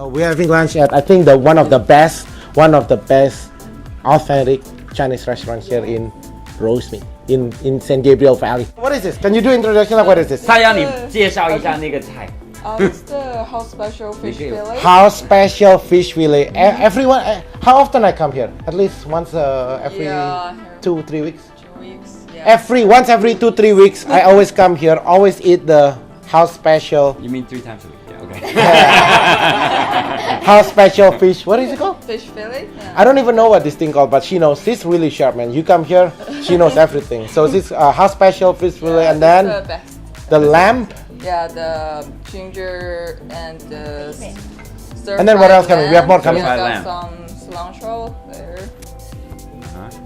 we're having lunch at I think one of the best authentic Chinese restaurants here in Rosemead in San Gabriel Valley. What is this? Can you do introduction? Like what is this? 他要你介绍一下那个菜。 It's the house special fish fillet. House special fish fillet. Everyone, how often I come here? At least once every 2-3 weeks. 2 weeks. Yeah. Once every 2-3 weeks, I always come here. Always eat the house special. You mean 3 times a week? Yeah, okay. House special fish. What is it called? Fish fillet. Yeah. I don't even know what this thing called, but she knows. She's really sharp, man. You come here, she knows everything. So this house special fish fillet, and then the best. the lamb. Yeah, the ginger and the stir. And then what else coming? We have more coming. We got Lamb. some cilantro there.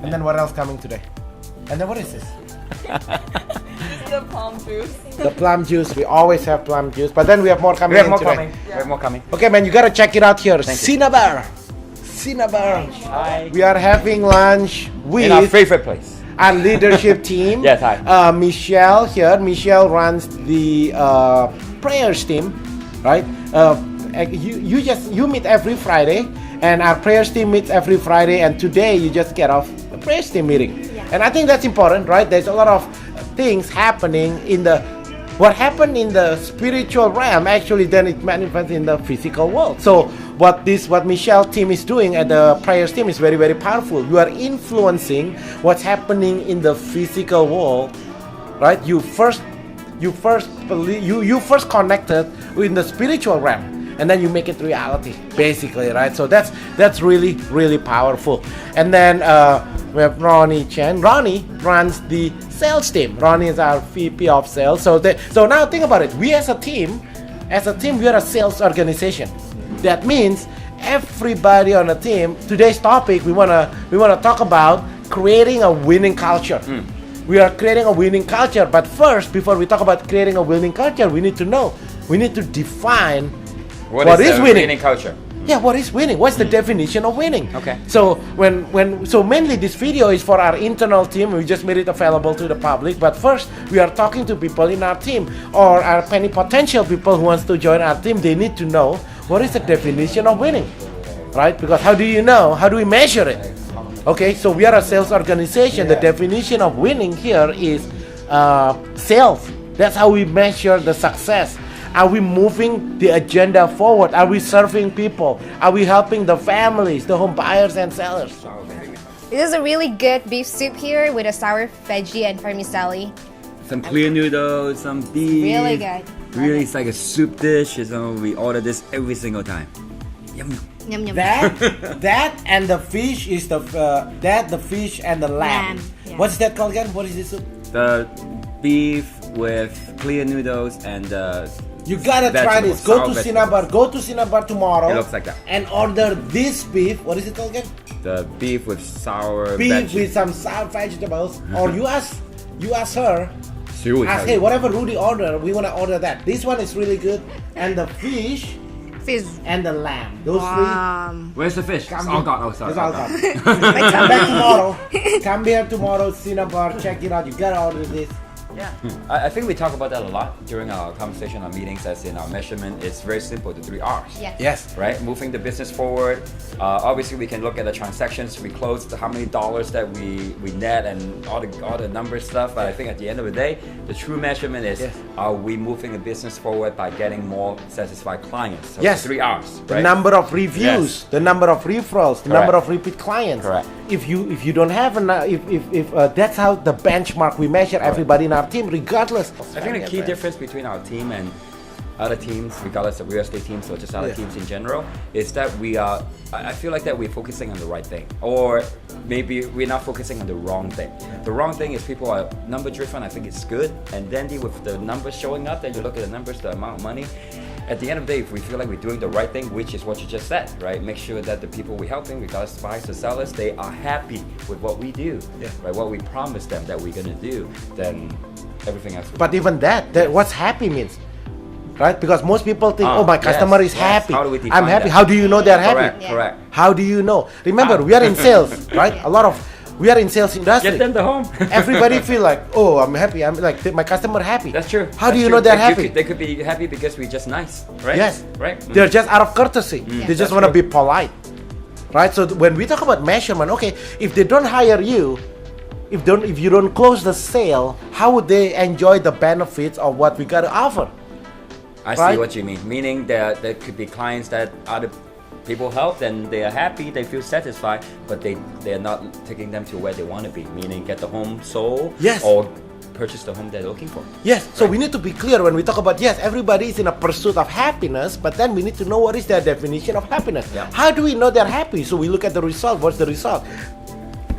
And then what else coming today? And then what is this? The plum juice. The plum juice. We always have plum juice, but then we have more coming. We have more today. coming. We have more coming. Okay, man, you gotta check it out here. Thank you. Cinnabar. Cinnabar. Hi. We are having lunch with In our favorite place. our leadership team. Yes, hi. Michelle here. Michelle runs the prayers team, right? You meet every Friday, and our prayers team meets every Friday. And today you just get off the prayers team meeting, and I think that's important, right? There's a lot of things happening what happened in the spiritual realm actually then it manifests in the physical world. So what Michelle team is doing at the prayers team is very, very powerful. You are influencing what's happening in the physical world, right? You first connected in the spiritual realm, and then you make it reality, basically, right? So that's really, really powerful. And then we have Ronnie Chan. Ronnie runs the sales team. Ronnie is our VP of sales. So now think about it. We as a team, we are a sales organization. That means everybody on the team. Today's topic, we wanna talk about creating a winning culture. We are creating a winning culture. But first, before we talk about creating a winning culture, we need to define what is winning culture. Yeah, what is winning? What's the definition of winning? Okay. So so mainly this video is for our internal team. We just made it available to the public. But first, we are talking to people in our team or our any potential people who wants to join our team. They need to know what is the definition of winning, right? Because how do you know? How do we measure it? Okay, so we are a sales organization. The definition of winning here is sales. That's how we measure the success. Are we moving the agenda forward? Are we serving people? Are we helping the families, the home buyers and sellers? This is a really good beef soup here with a sour veggie and vermicelli. Some clear noodles, some beef. Really good. Really, it's like a soup dish. So we order this every single time. Yum. Yum yum. That and the fish is the fish and the lamb. Yeah. What's that called again? What is this soup? The beef with clear noodles and You gotta try this. Go to Cinnabar. Go to Cinnabar tomorrow. It looks like that. And order this beef. What is it called again? The beef with sour Beef veggies. with some sour vegetables. Or you ask her. She will Ask, tell hey, you. whatever Rudy order, we wanna order that. This one is really good. And the fish Fish. and the lamb. Those three. Where's the fish? It's all gone. Oh, sorry. It's all gone. Come back tomorrow. Come here tomorrow, Cinnabar. Check it out. You gotta order this. Yeah, I think we talk about that a lot during our conversation, our meetings, as in our measurement. It's very simple, the 3 R's. Yes. Yes. Right? Moving the business forward. Obviously, we can look at the transactions we closed, how many dollars that we net, and all the number stuff. But I think at the end of the day, the true measurement is are we moving the business forward by getting more satisfied clients? So Yes. the 3 R's. The Right? number of reviews, the number of referrals, the number of repeat clients. Correct. If you don't have if that's how the benchmark we measure everybody in our team, regardless. I think the key difference between our team and other teams, regardless of real estate teams or just other teams in general, is that I feel like that we're focusing on the right thing, or maybe we're not focusing on the wrong thing. The wrong thing is people are number driven. I think it's good, and then with the numbers showing up, then you look at the numbers, the amount of money. At the end of the day, if we feel like we're doing the right thing, which is what you just said, right? Make sure that the people we're helping, regardless of buyers or sellers, they are happy with what we do, right? What we promise them that we're gonna do, then everything else. But even that what's happy means, right? Because most people think, oh, my customer is happy. How do we define I'm happy. that? How do you know they're happy? Correct. How do you know? Remember, we are in sales, right? A lot of We are in sales industry. Get them the home. Everybody feel like, oh, I'm happy. I'm like my customer happy. That's true. How do That's you true. know they're happy? They could be happy because we're just nice, right? Yes. Right. They're just out of courtesy. They just That's want to true. be polite, right? So when we talk about measurement, okay, if they don't hire you, if you don't close the sale, how would they enjoy the benefits of what we got to offer? I Right? see what you mean. Meaning that there could be clients that other people help, and they are happy, they feel satisfied, but they are not taking them to where they want to be. Meaning get the home sold, Yes. or purchase the home they're looking for. Yes, so we need to be clear when we talk about, yes, everybody is in a pursuit of happiness, but then we need to know what is their definition of happiness. Yeah. How do we know they're happy? So we look at the result. What's the result?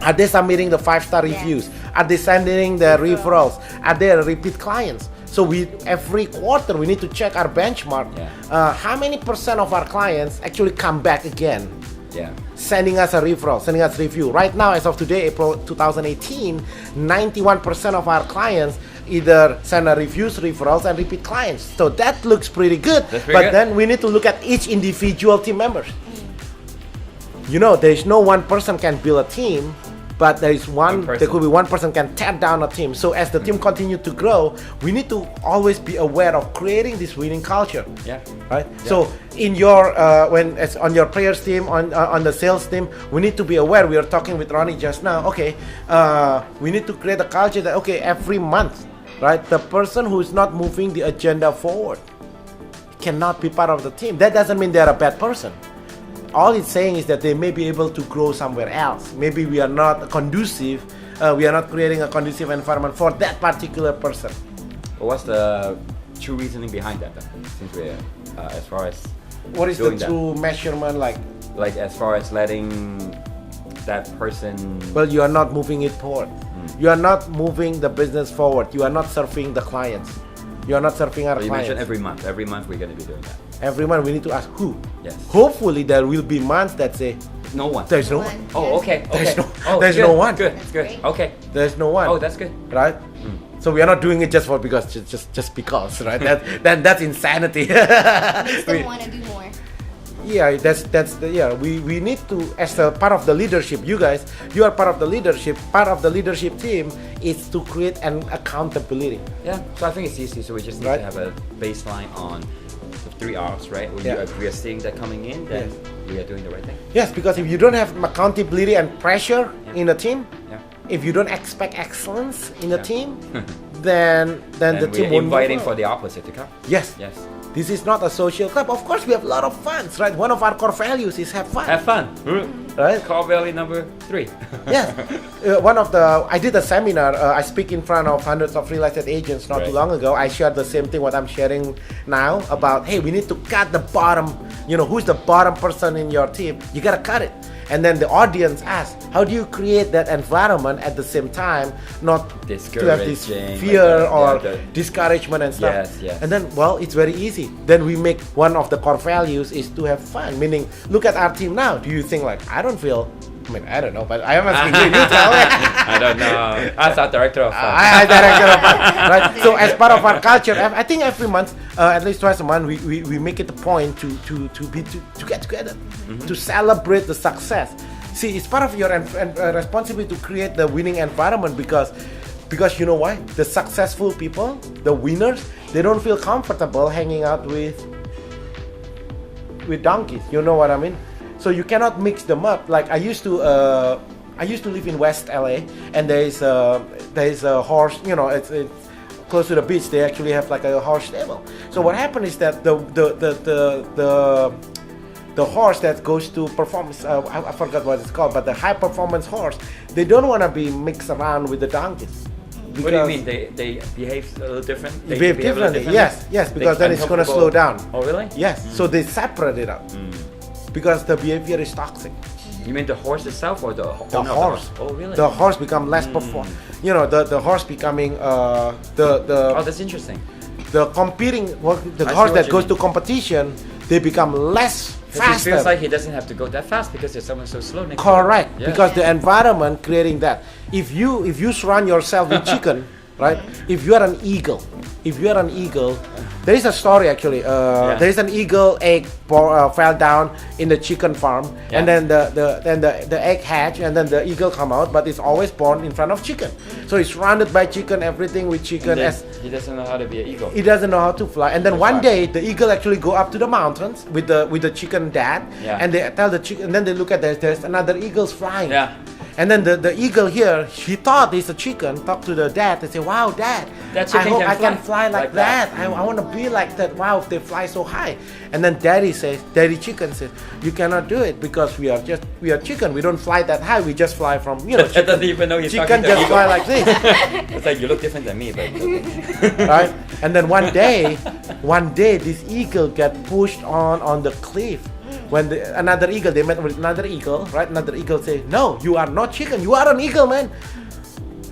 Are they submitting the 5-star reviews? Are they sending the referrals? Are they repeat clients? So we every quarter we need to check our benchmark. Yeah. How many % of our clients actually come back again? Yeah. Sending us a referral, sending us review. Right now, as of today, April 2018, 91% of our clients either send a reviews, referrals, and repeat clients. So that looks pretty good. That's pretty But good. then we need to look at each individual team members. You know, there is no one person can build a team, but there is One there person. could be one person can tear down a team. So as the team continue to grow, we need to always be aware of creating this winning culture. Yeah. Right. So in your when as on your prayers team, on the sales team, we need to be aware. We are talking with Ronnie just now. Okay, we need to create a culture that every month, right, the person who is not moving the agenda forward cannot be part of the team. That doesn't mean they're a bad person. All it's saying is that they may be able to grow somewhere else. Maybe we are not conducive. We are not creating a conducive environment for that particular person. But what's the true reasoning behind that, then? Since we're as far as What is the doing that? true measurement like? Like as far as letting that person. Well, you are not moving it forward. You are not moving the business forward. You are not serving the clients. You are not serving our You clients. mentioned every month. Every month we're going to be doing that. Every month we need to ask who. Yes. Hopefully there will be months that say No one. there's no one. Oh, okay. There's okay. no- there's good, no one. Good. That's Good. great. Okay. There's no one. Oh, that's good. Right. So we are not doing it just because, right? That's insanity. Still want to do more. Yeah, we need to, as a part of the leadership, you guys, you are part of the leadership. Part of the leadership team is to create an accountability. Yeah. So I think it's easy. So we just need Right. to have a baseline on the 3 R's, right? When Yeah. we are seeing that coming in, then Yes. we are doing the right thing. Yes, because if you don't have accountability and pressure in a team, Yeah. if you don't expect excellence in a Yeah. team, then the And team we're won't inviting move for on. the opposite to come. Yes. Yes. This is not a social club. Of course, we have a lot of fun, right? One of our core values is have fun, Have fun. right? Core value number 3. Yes. I did a seminar. I speak in front of hundreds of real estate agents not too Right. long ago. I shared the same thing what I'm sharing now about, hey, we need to cut the bottom. You know, who's the bottom person in your team? You gotta cut it. And then the audience asked, how do you create that environment at the same time, not to have this Discouraging, fear like that. or Yeah, the- discouragement and stuff. Yes, yes. And then, well, it's very easy. Then we make one of the core values is to have fun. Meaning, look at our team now. Do you think like, I don't know, but I am asking you. You tell me. I don't know. As our director of fun. I director of fun, right? So as part of our culture, I think every month, at least twice a month, we make it a point to get together, to celebrate the success. See, it's part of your responsibility to create the winning environment because you know why? The successful people, the winners, they don't feel comfortable hanging out with donkeys. You know what I mean? So you cannot mix them up. Like I used to live in West LA, and there is a horse. You know, it's close to the beach. They actually have like a horse stable. So what happened is that the horse that goes to performance, I forgot what it's called, but the high performance horse, they don't want to be mixed around with the donkeys. What do you mean? They behave a little different? They behave differently. Yes, because then it's going to slow down. Oh, really? Yes, so they separate it out because the behavior is toxic. You mean the horse itself or the The owner of horse. Oh, really? The horse become less perform. You know, the horse becoming Oh, the that's interesting. competing. Well, the I see horse what that you goes mean. to competition, they become less He faster. feels like he doesn't have to go that fast because there's someone so slow next Correct, to him. Yeah. because the environment creating that. If you surround yourself with chicken, right? If you are an eagle, if you're an eagle, there is a story actually. There is an eagle egg fell down in the chicken farm, and then the egg hatch, and then the eagle come out, but it's always born in front of chicken. So it's surrounded by chicken, everything with chicken. He doesn't know how to be an eagle. He doesn't know how to fly. And then one day the eagle actually go up to the mountains with the chicken dad, and they tell the chicken. And then they look at there's another eagle's flying. Yeah. And then the eagle here, he thought it's a chicken. Talk to the dad. They say, "Wow, dad, That I chicken hope can I can fly fly like that. I want to be like that. Wow, if they fly so high." And then daddy chicken says, "You cannot do it because we are chicken. We don't fly that high. We just fly from That doesn't even know he's chicken talking to just eagle. fly like this." It's like, you look different than me, but okay. Right? And then one day this eagle get pushed on the cliff. When another eagle, they met with another eagle, right? Another eagle say, "No, you are not chicken. You are an eagle, man."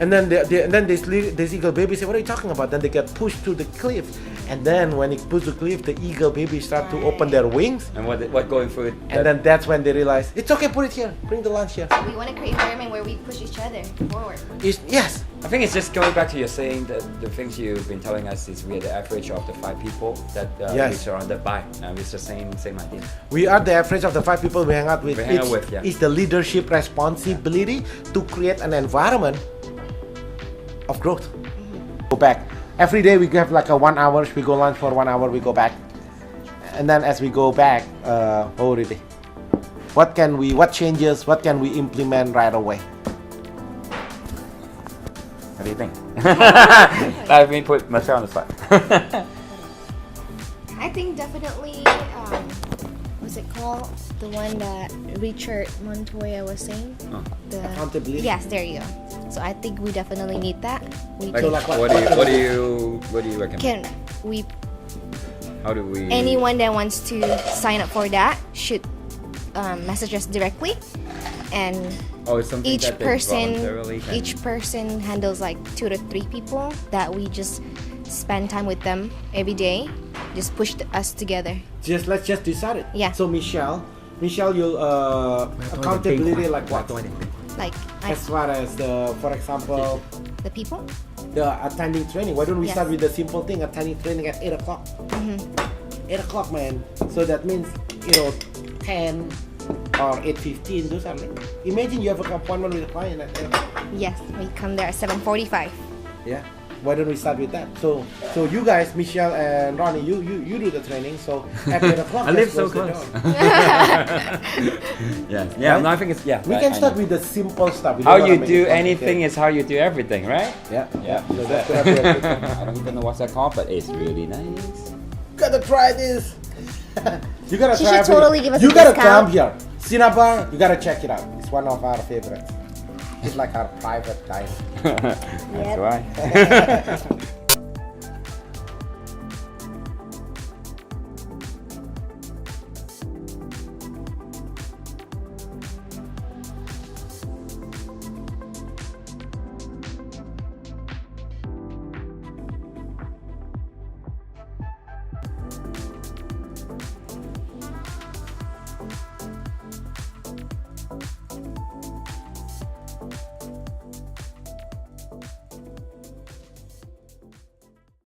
And then this eagle baby say, "What are you talking about?" Then they get pushed to the cliff. And then when it pushed to the cliff, the eagle baby start to open their wings. And what going through it? And then that's when they realize, it's okay, put it here. Bring the lunch here. We want to create an environment where we push each other forward. Yes. I think it's just going back to your saying that the things you've been telling us is we are the average of the 5 people that we're surrounded by. And it's the same idea. We are the average of the 5 people we hang out with. Yeah. It's the leadership responsibility to create an environment of growth. Go back. Every day we have like a 1 hour, we go lunch for 1 hour, we go back. And then as we go back, what changes, what can we implement right away? What do you think? Let me put Michelle on the spot. I think definitely, what's it called? The one that Richard Montoya was saying. The Accountability. Yes, there you go. So I think we definitely need that. What do you recommend? How do we? Anyone that wants to sign up for that should message us directly, and it's something each that they voluntarily can- person handles like 2 to 3 people that we just spend time with them every day. Just push us together. Let's just decide it. Yeah. So Michelle, you'll accountability like what? Like As far as for example, the people. the attending training. Why don't we Yes. start with the simple thing, attending training at 8 o'clock? 8 o'clock, man. So that means 10 or 8:15. Do something. Imagine you have an appointment with a client at 8 o'clock. Yes, we come there at 7:45. Yeah. Why don't we start with that? So you guys, Michelle and Ronnie, you do the training. So at 8 o'clock, I live let's so close the close. door. Yeah. Right? No, I think it's We can start with the simple stuff. We how don't you wanna make do it anything complicated. is how you do everything, right? Yeah. So that's gonna be a good one. I don't even know what's that called, but it's really nice. Gotta try this. You gotta She try. should totally give us You a gotta discount. come here. Cinnabar, you gotta check it out. It's one of our favorites. It's like our private dining. That's why.